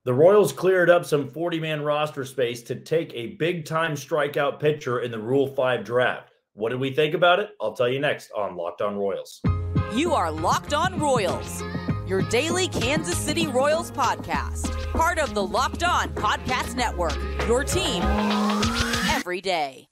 The Royals cleared up some 40-man roster space to take a big-time strikeout pitcher in the Rule-5 draft. What did we think about it? I'll tell you next on Locked On Royals. You are Locked On Royals, your daily Kansas City Royals podcast. Part of the Locked On Podcast Network, your team every day.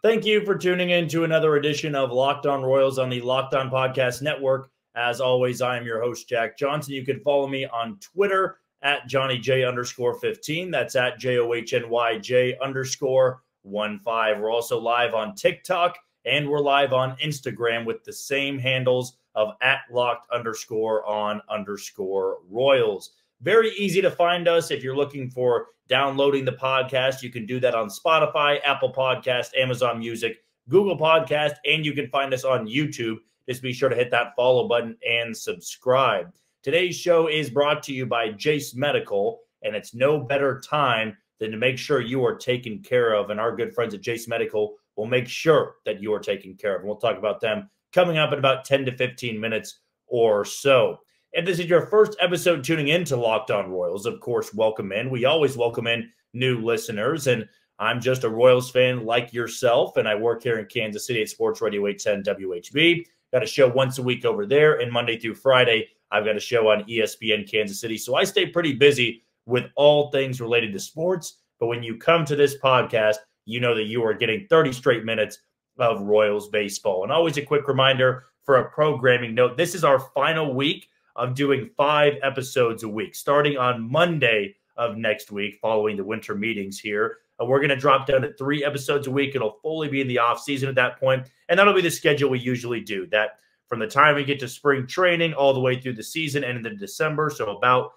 Thank you for tuning in to another edition of Locked On Royals on the Locked On Podcast Network. As always, I am your host, Jack Johnson. You can follow me on Twitter at JohnnyJ_15. That's at JOHNYJ_15. We're also live on TikTok and we're live on Instagram with the same handles of at @LockedOn_Royals. Very easy to find us if you're looking for downloading the podcast. You can do that on Spotify, Apple Podcast, Amazon Music, Google Podcast, and you can find us on YouTube. Just be sure to hit that follow button and subscribe. Today's show is brought to you by Jase Medical, and it's no better time than to make sure you are taken care of. And our good friends at Jase Medical will make sure that you are taken care of. And we'll talk about them coming up in about 10 to 15 minutes or so. If this is your first episode tuning in to Locked On Royals, of course, welcome in. We always welcome in new listeners, and I'm just a Royals fan like yourself, and I work here in Kansas City at Sports Radio 810 WHB. Got a show once a week over there, and Monday through Friday, I've got a show on ESPN Kansas City. So I stay pretty busy with all things related to sports, but when you come to this podcast, you know that you are getting 30 straight minutes of Royals baseball. And always a quick reminder for a programming note, this is our final week of doing 5 episodes a week, starting on Monday of next week, following the winter meetings here. We're going to drop down to 3 episodes a week. It'll fully be in the off season at that point, and that'll be the schedule we usually do. That from the time we get to spring training all the way through the season and into December, so about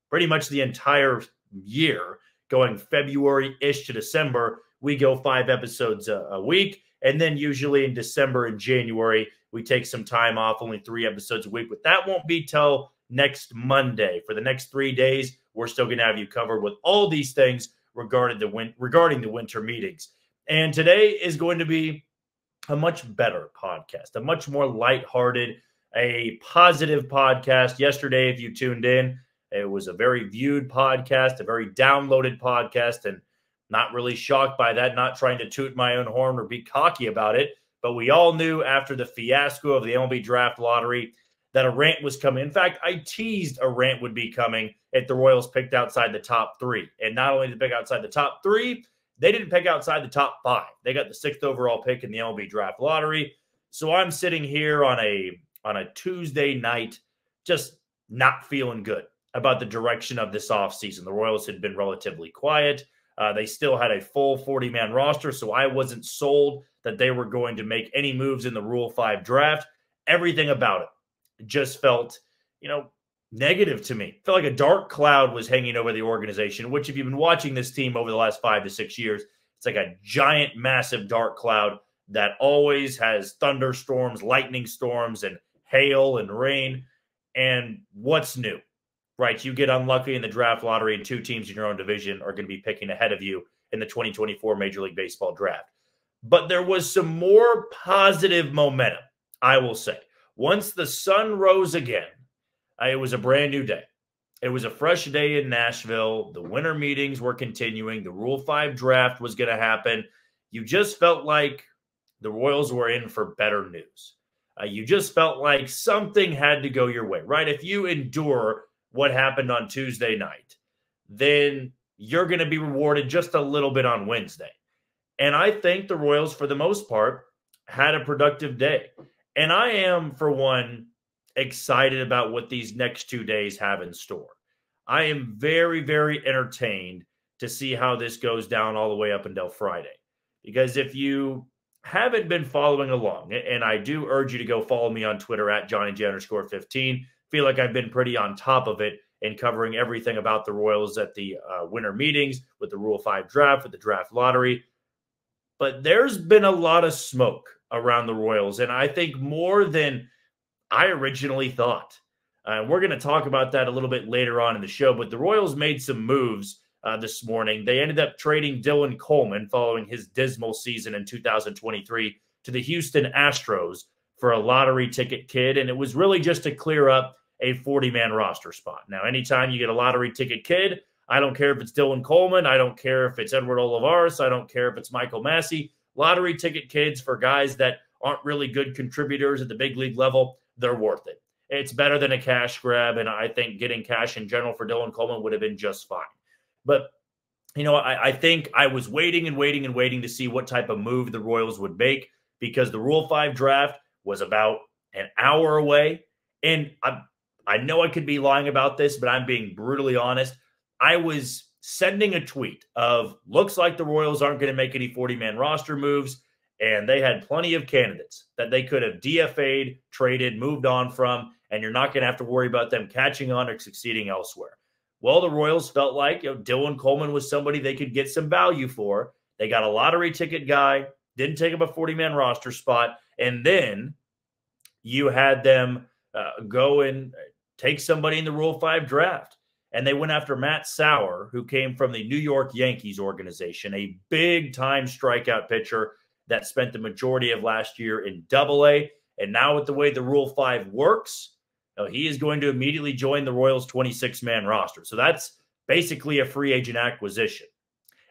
pretty much the entire year, going February-ish to December, we go 5 episodes a week, and then usually in December and January, we take some time off, only 3 episodes a week, but that won't be till next Monday. For the next 3 days, we're still going to have you covered with all these things regarding the winter meetings. And today is going to be a much better podcast, a much more lighthearted, a positive podcast. Yesterday, if you tuned in, it was a very viewed podcast, a very downloaded podcast, and not really shocked by that, not trying to toot my own horn or be cocky about it. But we all knew after the fiasco of the MLB draft lottery that a rant was coming. In fact, I teased a rant would be coming if the Royals picked outside the top 3. And not only did they pick outside the top 3, they didn't pick outside the top 5. They got the 6th overall pick in the MLB draft lottery. So I'm sitting here on a Tuesday night just not feeling good about the direction of this offseason. The Royals had been relatively quiet. They still had a full 40-man roster, so I wasn't sold that they were going to make any moves in the Rule-5 draft. Everything about it just felt, negative to me. Felt like a dark cloud was hanging over the organization, which if you've been watching this team over the last 5 to 6 years, it's like a giant, massive dark cloud that always has thunderstorms, lightning storms, and hail and rain. And what's new? Right, you get unlucky in the draft lottery and 2 teams in your own division are going to be picking ahead of you in the 2024 Major League Baseball draft. But there was some more positive momentum, I will say. Once the sun rose again, it was a brand new day. It was a fresh day in Nashville. The winter meetings were continuing. The Rule-5 draft was going to happen. You just felt like the Royals were in for better news. You just felt like something had to go your way, right? If you endure what happened on Tuesday night, then you're going to be rewarded just a little bit on Wednesday. And I think the Royals, for the most part, had a productive day. And I am, for one, excited about what these next 2 days have in store. I am very, very entertained to see how this goes down all the way up until Friday. Because if you haven't been following along, and I do urge you to go follow me on Twitter at JohnnyJ_15, feel like I've been pretty on top of it and covering everything about the Royals at the winter meetings, with the Rule-5 draft, with the draft lottery. But there's been a lot of smoke around the Royals, and I think more than I originally thought. We're going to talk about that a little bit later on in the show, but the Royals made some moves this morning. They ended up trading Dylan Coleman following his dismal season in 2023 to the Houston Astros for a lottery ticket kid, and it was really just to clear up a 40-man roster spot. Now, anytime you get a lottery ticket kid, I don't care if it's Dylan Coleman, I don't care if it's Edward Olivares, I don't care if it's Michael Massey. Lottery ticket kids for guys that aren't really good contributors at the big league level, they're worth it. It's better than a cash grab, and I think getting cash in general for Dylan Coleman would have been just fine. But, you know, I think I was waiting to see what type of move the Royals would make because the Rule-5 draft was about an hour away. And I know I could be lying about this, but I'm being brutally honest. I was sending a tweet of, looks like the Royals aren't going to make any 40-man roster moves, and they had plenty of candidates that they could have DFA'd, traded, moved on from, and you're not going to have to worry about them catching on or succeeding elsewhere. Well, the Royals felt like Dylan Coleman was somebody they could get some value for. They got a lottery ticket guy, didn't take up a 40-man roster spot, and then you had them go and take somebody in the Rule-5 draft. And they went after Matt Sauer, who came from the New York Yankees organization, a big-time strikeout pitcher that spent the majority of last year in AA. And now with the way the Rule-5 works, he is going to immediately join the Royals' 26-man roster. So that's basically a free agent acquisition.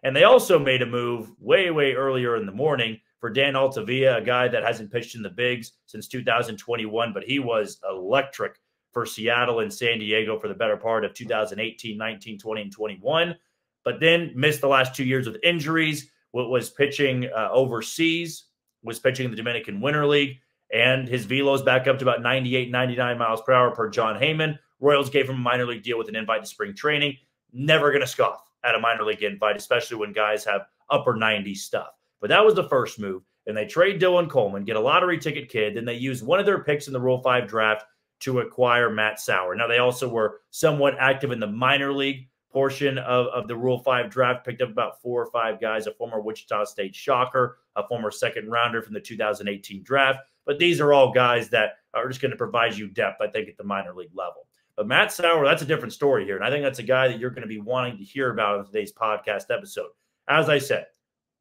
And they also made a move way, way earlier in the morning for Dan Altavilla, a guy that hasn't pitched in the bigs since 2021, but he was electric for Seattle and San Diego for the better part of 2018, 19, 20, and 21, but then missed the last 2 years with injuries, was pitching overseas, was pitching in the Dominican Winter League, and his velo's back up to about 98, 99 miles per hour per John Heyman. Royals gave him a minor league deal with an invite to spring training. Never going to scoff at a minor league invite, especially when guys have upper 90 stuff. But that was the first move. And they trade Dylan Coleman, get a lottery ticket kid. Then they use one of their picks in the Rule-5 draft to acquire Matt Sauer. Now, they also were somewhat active in the minor league portion of the Rule-5 draft, picked up about 4 or 5 guys, a former Wichita State Shocker, a former second-rounder from the 2018 draft. But these are all guys that are just going to provide you depth, I think, at the minor league level. But Matt Sauer, that's a different story here. And I think that's a guy that you're going to be wanting to hear about in today's podcast episode. As I said,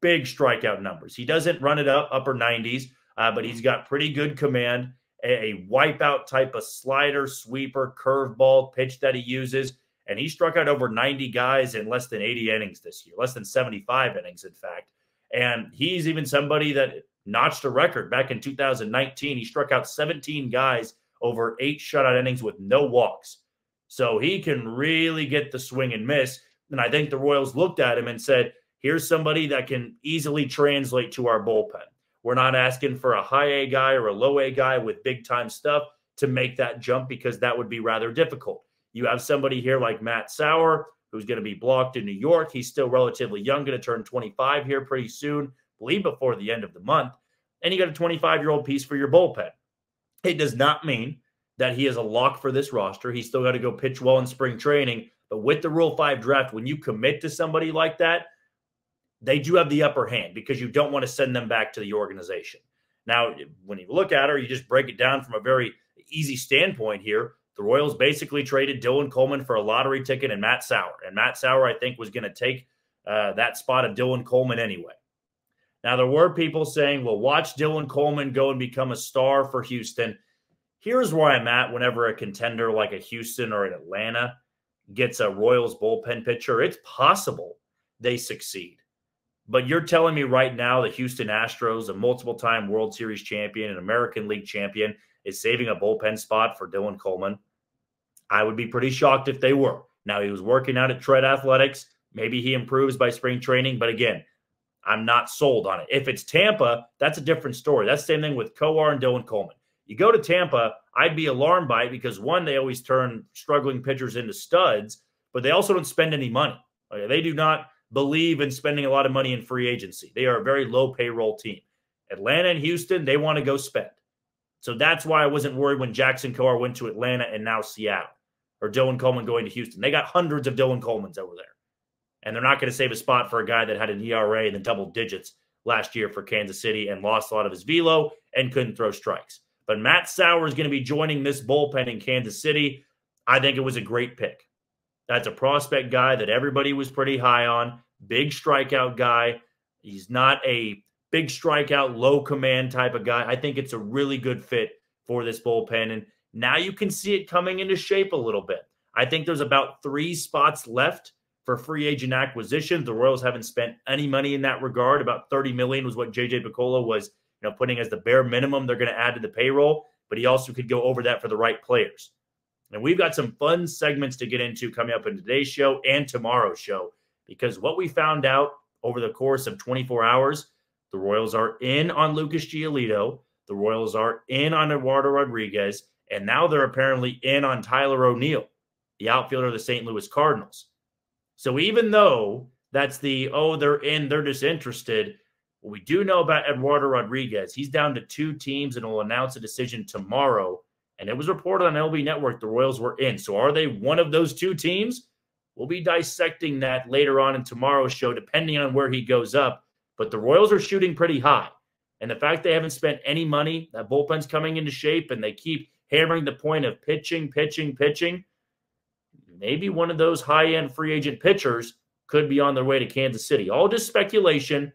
big strikeout numbers. He doesn't run it up upper 90s, but he's got pretty good command, a wipeout type of slider, sweeper, curveball pitch that he uses. And he struck out over 90 guys in less than 80 innings this year, less than 75 innings, in fact. And he's even somebody that notched a record back in 2019. He struck out 17 guys over 8 shutout innings with no walks. So he can really get the swing and miss. And I think the Royals looked at him and said, here's somebody that can easily translate to our bullpen. We're not asking for a high A guy or a low A guy with big-time stuff to make that jump because that would be rather difficult. You have somebody here like Matt Sauer, who's going to be blocked in New York. He's still relatively young, going to turn 25 here pretty soon, I believe before the end of the month. And you got a 25-year-old piece for your bullpen. It does not mean that he is a lock for this roster. He's still got to go pitch well in spring training. But with the Rule-5 draft, when you commit to somebody like that, they do have the upper hand because you don't want to send them back to the organization. Now, when you look at her, you just break it down from a very easy standpoint here. The Royals basically traded Dylan Coleman for a lottery ticket and Matt Sauer. And Matt Sauer, I think, was going to take that spot of Dylan Coleman anyway. Now, there were people saying, well, watch Dylan Coleman go and become a star for Houston. Here's where I'm at whenever a contender like a Houston or an Atlanta gets a Royals bullpen pitcher. It's possible they succeed. But you're telling me right now the Houston Astros, a multiple-time World Series champion, an American League champion, is saving a bullpen spot for Dylan Coleman? I would be pretty shocked if they were. Now, he was working out at Tread Athletics. Maybe he improves by spring training. But again, I'm not sold on it. If it's Tampa, that's a different story. That's the same thing with Coar and Dylan Coleman. You go to Tampa, I'd be alarmed by it because, one, they always turn struggling pitchers into studs, but they also don't spend any money. Okay? They do not believe in spending a lot of money in free agency. They are a very low payroll team. Atlanta and Houston, they want to go spend. So that's why I wasn't worried when Jackson Coar went to Atlanta and now Seattle, or Dylan Coleman going to Houston. They got hundreds of Dylan Colemans over there. And they're not going to save a spot for a guy that had an ERA in the double digits last year for Kansas City and lost a lot of his velo and couldn't throw strikes. But Matt Sauer is going to be joining this bullpen in Kansas City. I think it was a great pick. That's a prospect guy that everybody was pretty high on. Big strikeout guy. He's not a big strikeout, low command type of guy. I think it's a really good fit for this bullpen. And now you can see it coming into shape a little bit. I think there's about 3 spots left for free agent acquisitions. The Royals haven't spent any money in that regard. About $30 million was what Jase Medical was, putting as the bare minimum they're going to add to the payroll. But he also could go over that for the right players. And we've got some fun segments to get into coming up in today's show and tomorrow's show, because what we found out over the course of 24 hours, the Royals are in on Lucas Giolito. The Royals are in on Eduardo Rodriguez. And now they're apparently in on Tyler O'Neill, the outfielder of the St. Louis Cardinals. So even though that's they're in, they're disinterested, what we do know about Eduardo Rodriguez, he's down to 2 teams and will announce a decision tomorrow. And it was reported on LB Network the Royals were in. So are they one of those 2 teams? We'll be dissecting that later on in tomorrow's show, depending on where he goes up. But the Royals are shooting pretty high. And the fact they haven't spent any money, that bullpen's coming into shape, and they keep hammering the point of pitching, maybe one of those high-end free agent pitchers could be on their way to Kansas City. All just speculation,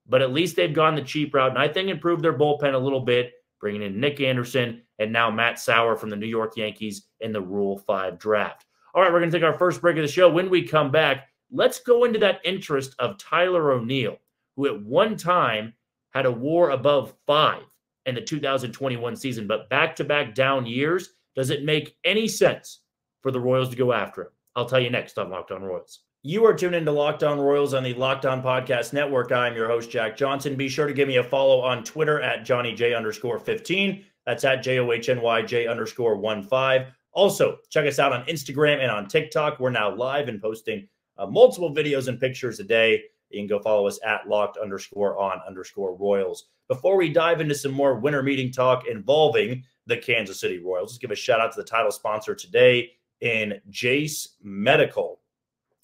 but at least they've gone the cheap route, and I think improved their bullpen a little bit, bringing in Nick Anderson and now Matt Sauer from the New York Yankees in the Rule-5 draft. All right, we're going to take our first break of the show. When we come back, let's go into that interest of Tyler O'Neill, who at one time had a WAR above 5 in the 2021 season, but back-to-back down years. Does it make any sense for the Royals to go after him? I'll tell you next on Locked On Royals. You are tuned into Locked On Royals on the Locked On Podcast Network. I'm your host, Jack Johnson. Be sure to give me a follow on Twitter at JohnnyJ_15. That's at JOHNYJ_15. Also, check us out on Instagram and on TikTok. We're now live and posting multiple videos and pictures a day. You can go follow us at Locked_on_Royals. Before we dive into some more winter meeting talk involving the Kansas City Royals, let's give a shout out to the title sponsor today in Jase Medical.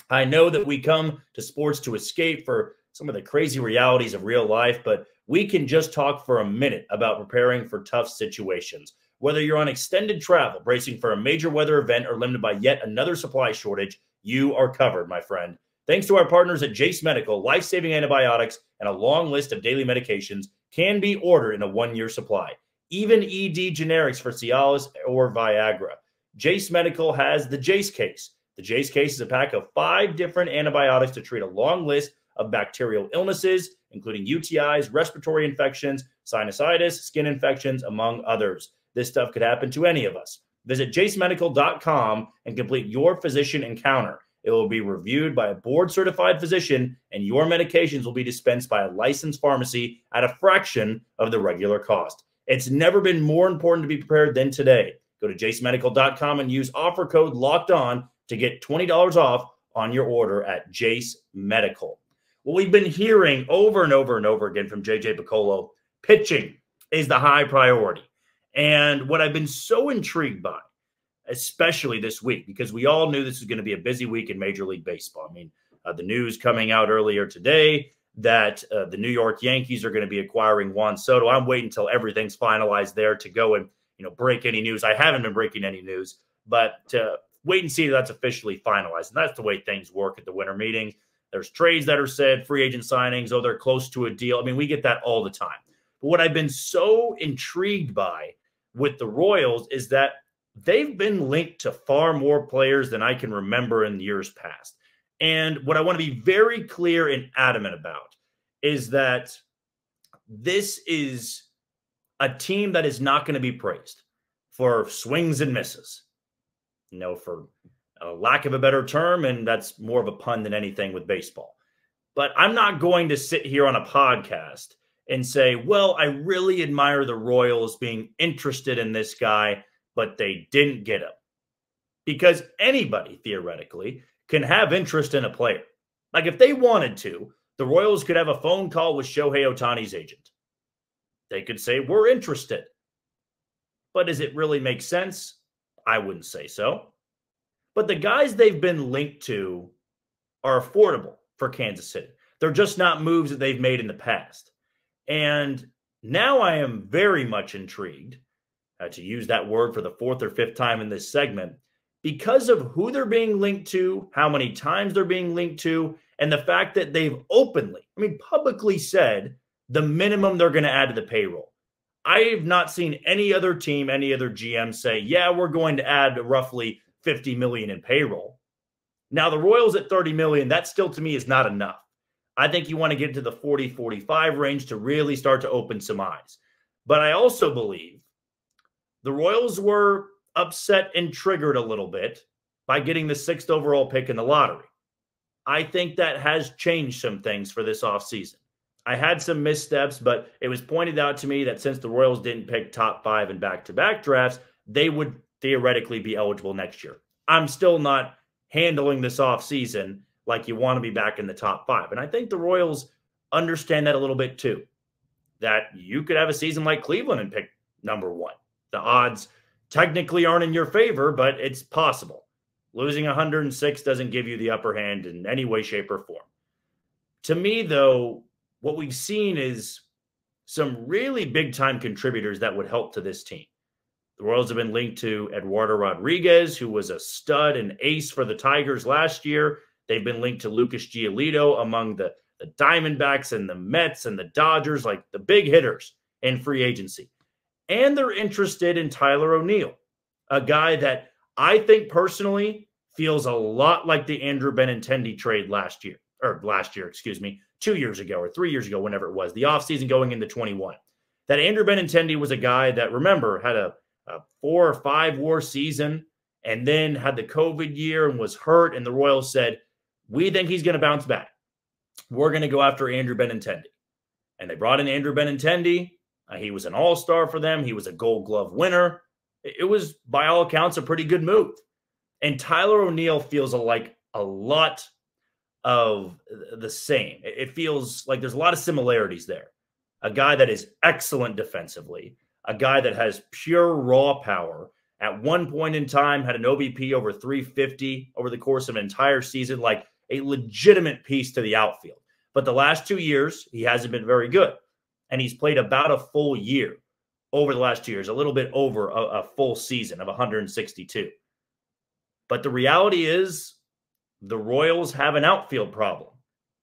I know that we come to sports to escape for some of the crazy realities of real life, but we can just talk for a minute about preparing for tough situations. Whether you're on extended travel, bracing for a major weather event, or limited by yet another supply shortage, you are covered, my friend. Thanks to our partners at Jase Medical, life-saving antibiotics and a long list of daily medications can be ordered in a 1-year supply. Even ED generics for Cialis or Viagra. Jase Medical has the Jase case. The Jase case is a pack of 5 different antibiotics to treat a long list of bacterial illnesses, including UTIs, respiratory infections, sinusitis, skin infections, among others. This stuff could happen to any of us. Visit jasemedical.com and complete your physician encounter. It will be reviewed by a board-certified physician, and your medications will be dispensed by a licensed pharmacy at a fraction of the regular cost. It's never been more important to be prepared than today. Go to jasemedical.com and use offer code LOCKEDON to get $20 off on your order at Jase Medical. Well, we've been hearing over and over and over again from JJ Piccolo, pitching is the high priority. And what I've been so intrigued by, especially this week, because we all knew this was going to be a busy week in Major League Baseball. I mean, the news coming out earlier today that the New York Yankees are going to be acquiring Juan Soto. I'm waiting until everything's finalized there to go and break any news. I haven't been breaking any news, but to wait and see if that's officially finalized. And that's the way things work at the winter meetings. There's trades that are said, free agent signings, they're close to a deal. I mean, we get that all the time. But what I've been so intrigued by with the Royals is that they've been linked to far more players than I can remember in years past. And what I want to be very clear and adamant about is that this is a team that is not going to be praised for swings and misses. For a lack of a better term, and that's more of a pun than anything with baseball. But I'm not going to sit here on a podcast and say, well, I really admire the Royals being interested in this guy, but they didn't get him. Because anybody, theoretically, can have interest in a player. Like if they wanted to, the Royals could have a phone call with Shohei Ohtani's agent. They could say, we're interested. But does it really make sense? I wouldn't say so. But the guys they've been linked to are affordable for Kansas City. They're just not moves that they've made in the past. And now I am very much intrigued, to use that word for the 4th or 5th time in this segment, because of who they're being linked to, how many times they're being linked to, and the fact that they've openly, publicly said the minimum they're going to add to the payroll. I have not seen any other team, any other GM say, yeah, we're going to add roughly $50 million in payroll. Now, the Royals at $30 million, that still to me is not enough. I think you want to get to the 40, 45 range to really start to open some eyes. But I also believe the Royals were upset and triggered a little bit by getting the 6th overall pick in the lottery. I think that has changed some things for this offseason. I had some missteps, but it was pointed out to me that since the Royals didn't pick top 5 in back-to-back drafts, they would theoretically be eligible next year. I'm still not handling this offseason like you want to be back in the top 5. And I think the Royals understand that a little bit too, that you could have a season like Cleveland and pick number 1. The odds technically aren't in your favor, but it's possible. Losing 106 doesn't give you the upper hand in any way, shape, or form. To me, though, what we've seen is some really big-time contributors that would help to this team. The Royals have been linked to Eduardo Rodriguez, who was a stud and ace for the Tigers last year. They've been linked to Lucas Giolito among the Diamondbacks and the Mets and the Dodgers, like the big hitters in free agency. And they're interested in Tyler O'Neill, a guy that I think personally feels a lot like the Andrew Benintendi trade 2 years ago or 3 years ago, whenever it was, the offseason going into 21. That Andrew Benintendi was a guy that, remember, had a 4 or 5 WAR season and then had the COVID year and was hurt. And the Royals said, we think he's going to bounce back. We're going to go after Andrew Benintendi. And they brought in Andrew Benintendi. He was an all-star for them. He was a Gold Glove winner. It was, by all accounts, a pretty good move. And Tyler O'Neill feels like a lot of the same. It feels like there's a lot of similarities there. A guy that is excellent defensively, a guy that has pure raw power. At one point in time, had an OBP over 350 over the course of an entire season, like a legitimate piece to the outfield. But the last 2 years, he hasn't been very good. And he's played about a full year over the last 2 years, a little bit over a full season of 162. But the reality is the Royals have an outfield problem.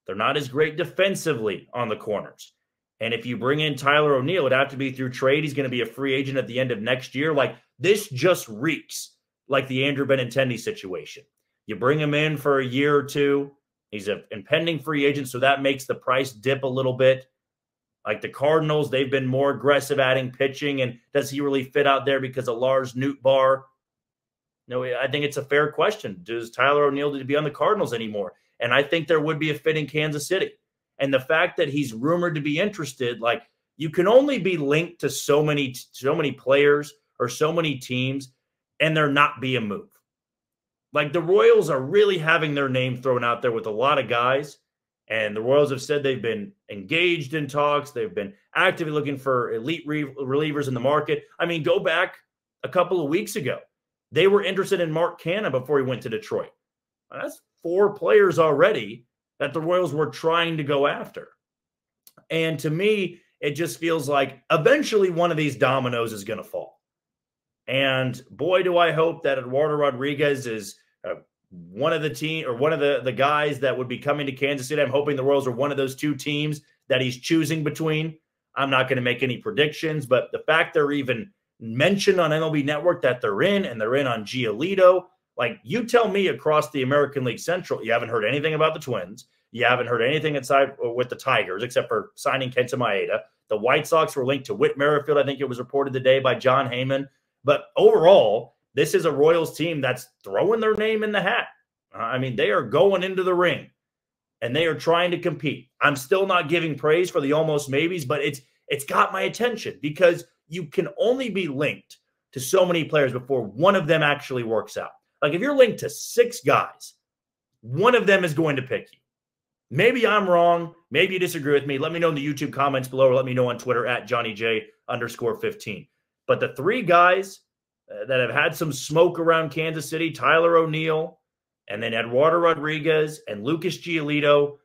They're not as great defensively on the corners. And if you bring in Tyler O'Neill, it'd have to be through trade. He's going to be a free agent at the end of next year. Like, this just reeks like the Andrew Benintendi situation. You bring him in for a year or two. He's an impending free agent, so that makes the price dip a little bit. Like the Cardinals, they've been more aggressive adding pitching. And does he really fit out there because of Lars Nootbaar? No, I think it's a fair question. Does Tyler O'Neill need to be on the Cardinals anymore? And I think there would be a fit in Kansas City. And the fact that he's rumored to be interested, like, you can only be linked to so many players or so many teams and there not be a move. Like, the Royals are really having their name thrown out there with a lot of guys. And the Royals have said they've been engaged in talks. They've been actively looking for elite relievers in the market. I mean, go back a couple of weeks ago. They were interested in Mark Canha before he went to Detroit. That's 4 players already that the Royals were trying to go after. And to me, it just feels like eventually one of these dominoes is going to fall. And boy, do I hope that Eduardo Rodriguez is one of the team or one of the guys that would be coming to Kansas City. I'm hoping the Royals are one of those 2 teams that he's choosing between. I'm not going to make any predictions, but the fact they're even mentioned on MLB Network that they're in, and they're in on Giolito, like, you tell me across the American League Central, you haven't heard anything about the Twins. You haven't heard anything inside with the Tigers, except for signing Kenta Maeda. The White Sox were linked to Whit Merrifield. I think it was reported today by John Heyman. But overall, this is a Royals team that's throwing their name in the hat. I mean, they are going into the ring, and they are trying to compete. I'm still not giving praise for the almost maybes, but it's got my attention because you can only be linked to so many players before one of them actually works out. Like, if you're linked to 6 guys, one of them is going to pick you. Maybe I'm wrong. Maybe you disagree with me. Let me know in the YouTube comments below, or let me know on Twitter at JohnnyJ_15. But the 3 guys that have had some smoke around Kansas City, Tyler O'Neill, and then Eduardo Rodriguez and Lucas Giolito,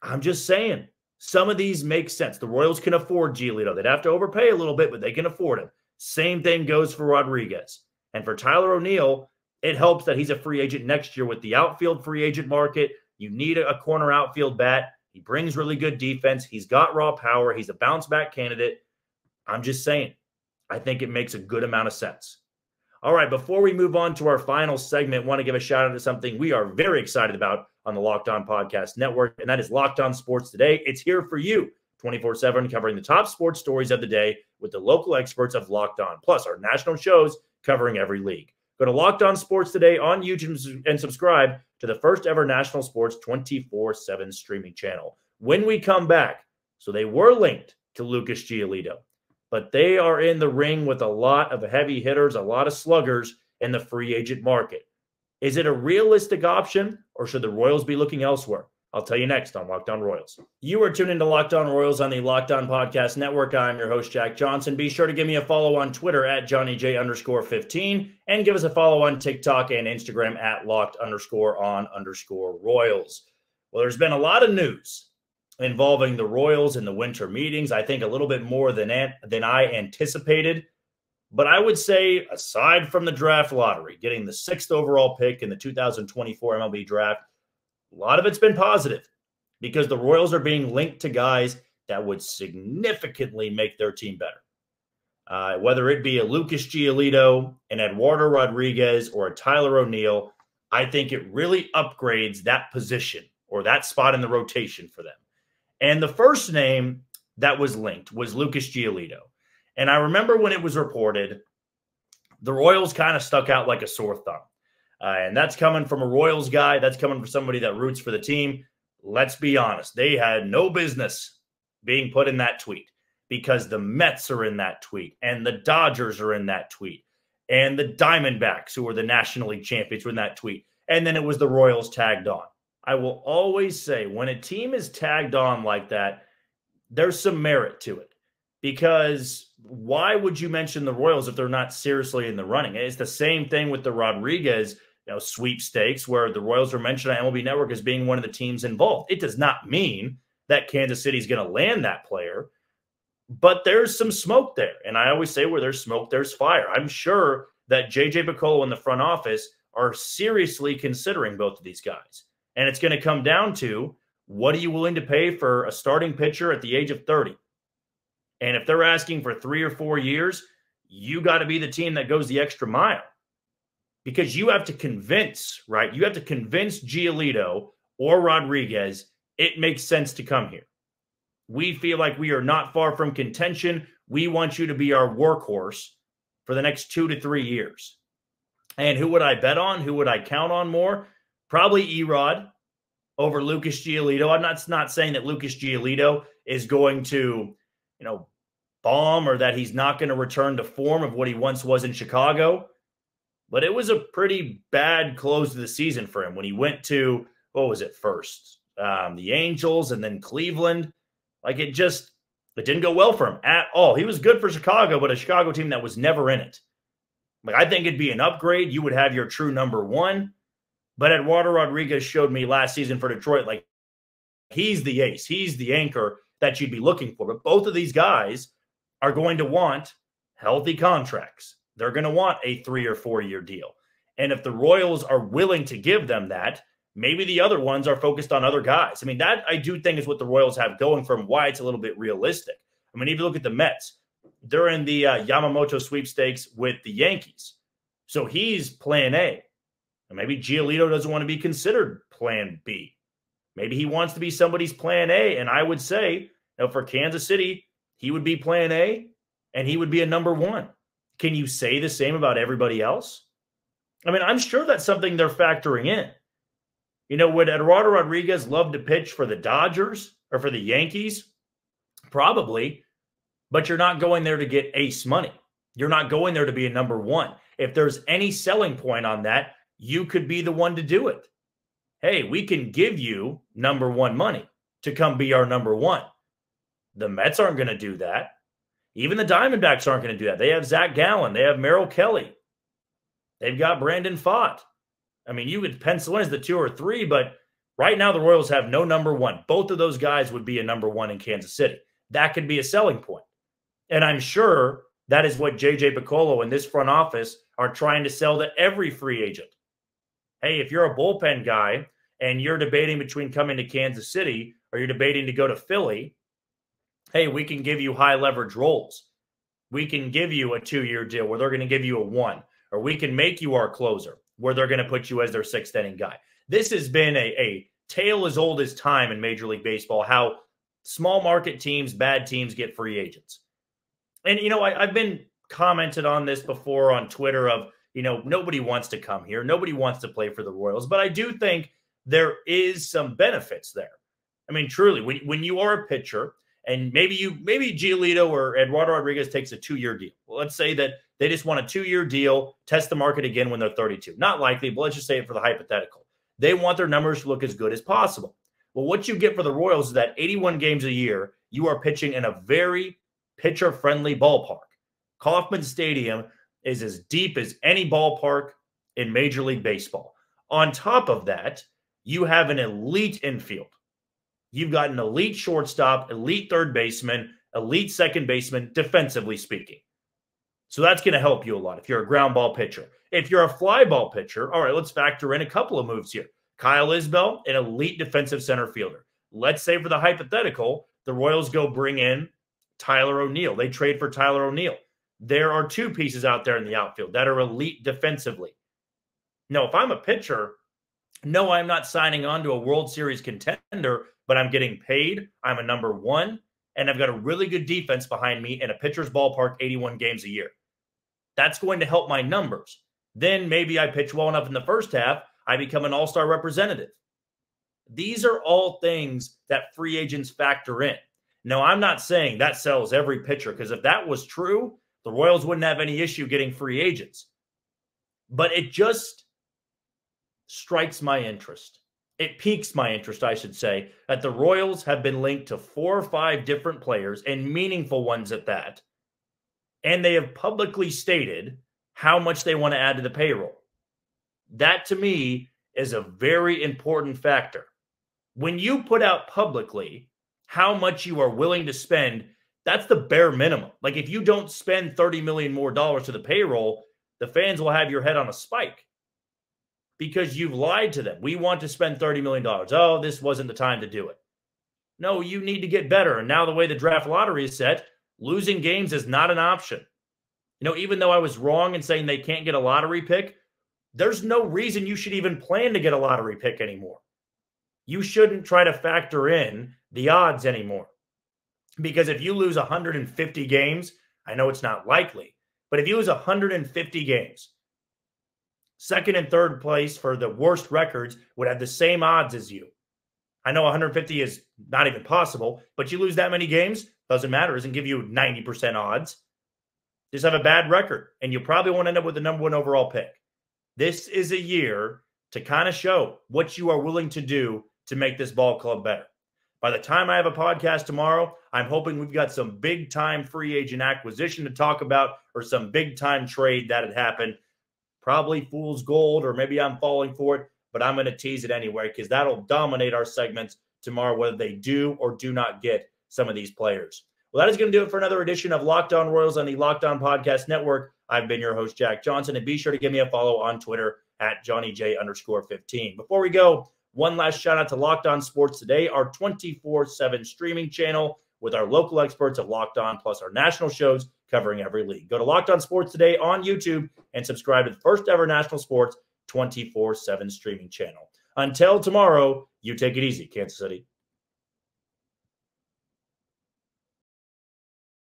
I'm just saying, some of these make sense. The Royals can afford Giolito. They'd have to overpay a little bit, but they can afford him. Same thing goes for Rodriguez. And for Tyler O'Neill, It helps that he's a free agent next year with the outfield free agent market. You need a corner outfield bat. He brings really good defense. He's got raw power. He's a bounce-back candidate. I'm just saying, I think it makes a good amount of sense. All right, before we move on to our final segment, I want to give a shout-out to something we are very excited about on the Locked On Podcast Network, and that is Locked On Sports Today. It's here for you 24/7, covering the top sports stories of the day with the local experts of Locked On, plus our national shows covering every league. Go to Locked On Sports Today on YouTube and subscribe to the first ever national sports 24/7 streaming channel. When we come back, so they were linked to Lucas Giolito, but they are in the ring with a lot of heavy hitters, a lot of sluggers in the free agent market. Is it a realistic option, or should the Royals be looking elsewhere? I'll tell you next on Locked On Royals. You are tuned into Locked On Royals on the Locked On Podcast Network. I'm your host, Jack Johnson. Be sure to give me a follow on Twitter at JohnnyJ_15 and give us a follow on TikTok and Instagram at Locked_on_Royals. Well, there's been a lot of news involving the Royals in the winter meetings. I think a little bit more than I anticipated. But I would say, aside from the draft lottery, getting the 6th overall pick in the 2024 MLB draft, a lot of it's been positive because the Royals are being linked to guys that would significantly make their team better. Whether it be a Lucas Giolito, an Eduardo Rodriguez, or a Tyler O'Neill, I think it really upgrades that position or that spot in the rotation for them. And the first name that was linked was Lucas Giolito. And I remember when it was reported, the Royals kind of stuck out like a sore thumb. And that's coming from a Royals guy. That's coming from somebody that roots for the team. Let's be honest. They had no business being put in that tweet because the Mets are in that tweet and the Dodgers are in that tweet and the Diamondbacks, who are the National League champions, were in that tweet. And then it was the Royals tagged on. I will always say when a team is tagged on like that, there's some merit to it. Because why would you mention the Royals if they're not seriously in the running? It's the same thing with the Rodriguez sweepstakes, where the Royals are mentioned on MLB Network as being one of the teams involved. It does not mean that Kansas City is going to land that player, but there's some smoke there. And I always say where there's smoke, there's fire. I'm sure that J.J. Picollo in the front office are seriously considering both of these guys. And it's going to come down to, what are you willing to pay for a starting pitcher at the age of 30? And if they're asking for 3 or 4 years, you got to be the team that goes the extra mile. Because you have to convince, right? You have to convince Giolito or Rodriguez it makes sense to come here. We feel like we are not far from contention. We want you to be our workhorse for the next 2 to 3 years. And who would I bet on? Who would I count on more? Probably Erod over Lucas Giolito. I'm not saying that Lucas Giolito is going to, bomb or that he's not going to return to form of what he once was in Chicago. But it was a pretty bad close to the season for him when he went to, what was it first? The Angels and then Cleveland. Like it didn't go well for him at all. He was good for Chicago, but a Chicago team that was never in it. Like I think it'd be an upgrade. You would have your true number one. But Eduardo Rodriguez showed me last season for Detroit, like he's the ace. He's the anchor that you'd be looking for. But both of these guys are going to want healthy contracts. They're going to want a 3 or 4 year deal. And if the Royals are willing to give them that, maybe the other ones are focused on other guys. I mean, that I do think is what the Royals have going for them, why it's a little bit realistic. I mean, if you look at the Mets, they're in the Yamamoto sweepstakes with the Yankees. So he's plan A. And maybe Giolito doesn't want to be considered plan B. Maybe he wants to be somebody's plan A. And I would say, for Kansas City, he would be plan A and he would be a number one. Can you say the same about everybody else? I mean, I'm sure that's something they're factoring in. Would Eduardo Rodriguez love to pitch for the Dodgers or for the Yankees? Probably. But you're not going there to get ace money. You're not going there to be a number one. If there's any selling point on that, you could be the one to do it. Hey, we can give you number one money to come be our number one. The Mets aren't going to do that. Even the Diamondbacks aren't going to do that. They have Zach Gallen. They have Merrill Kelly. They've got Brandon Pfaadt. I mean, you could pencil in as the 2 or 3, but right now the Royals have no number one. Both of those guys would be a number one in Kansas City. That could be a selling point. And I'm sure that is what J.J. Picollo and this front office are trying to sell to every free agent. Hey, if you're a bullpen guy and you're debating between coming to Kansas City or you're debating to go to Philly, hey, we can give you high leverage roles. We can give you a 2-year deal where they're going to give you a 1, or we can make you our closer where they're going to put you as their 6th inning guy. This has been a tale as old as time in Major League Baseball, how small market teams, bad teams get free agents. And, I've been commented on this before on Twitter of, nobody wants to come here. Nobody wants to play for the Royals. But I do think there is some benefits there. I mean, truly, when you are a pitcher, and maybe Giolito or Eduardo Rodriguez takes a 2-year deal. Well, let's say that they just want a 2-year deal, test the market again when they're 32. Not likely, but let's just say it for the hypothetical. They want their numbers to look as good as possible. Well, what you get for the Royals is that 81 games a year, you are pitching in a very pitcher-friendly ballpark. Kauffman Stadium is as deep as any ballpark in Major League Baseball. On top of that, you have an elite infield. You've got an elite shortstop, elite third baseman, elite second baseman, defensively speaking. So that's going to help you a lot if you're a ground ball pitcher. If you're a fly ball pitcher, all right, let's factor in a couple of moves here. Kyle Isbell, an elite defensive center fielder. Let's say for the hypothetical, the Royals go bring in Tyler O'Neill. They trade for Tyler O'Neill. There are 2 pieces out there in the outfield that are elite defensively. No, if I'm a pitcher, no, I'm not signing on to a World Series contender, but I'm getting paid. I'm a number 1, and I've got a really good defense behind me in a pitcher's ballpark 81 games a year. That's going to help my numbers. Then maybe I pitch well enough in the first half, I become an all-star representative. These are all things that free agents factor in. Now, I'm not saying that sells every pitcher, because if that was true, the Royals wouldn't have any issue getting free agents. But it just strikes my interest. It piques my interest, I should say, that the Royals have been linked to 4 or 5 different players, and meaningful ones at that. And they have publicly stated how much they want to add to the payroll. That, to me, is a very important factor. When you put out publicly how much you are willing to spend, that's the bare minimum. Like, if you don't spend $30 million more to the payroll, the fans will have your head on a spike. Because you've lied to them. We want to spend $30 million. Oh, this wasn't the time to do it. No, you need to get better. And now the way the draft lottery is set, losing games is not an option. Even though I was wrong in saying they can't get a lottery pick, there's no reason you should even plan to get a lottery pick anymore. You shouldn't try to factor in the odds anymore. Because if you lose 150 games, I know it's not likely, but if you lose 150 games, second and third place for the worst records would have the same odds as you. I know 150 is not even possible, but you lose that many games, doesn't matter. It doesn't give you 90% odds. Just have a bad record, and you probably won't end up with the number 1 overall pick. This is a year to kind of show what you are willing to do to make this ball club better. By the time I have a podcast tomorrow, I'm hoping we've got some big-time free agent acquisition to talk about, or some big-time trade that had happened. Probably fool's gold, or maybe I'm falling for it, but I'm going to tease it anyway, because that'll dominate our segments tomorrow, whether they do or do not get some of these players. Well, that is going to do it for another edition of Locked On Royals on the Locked On Podcast Network. I've been your host, Jack Johnson, and be sure to give me a follow on Twitter at JohnnyJ_15. Before we go, one last shout out to Locked On Sports Today, our 24/7 streaming channel with our local experts at Locked On, plus our national shows covering every league. Go to Locked On Sports Today on YouTube and subscribe to the first ever national sports 24/7 streaming channel. Until tomorrow, you take it easy, Kansas City.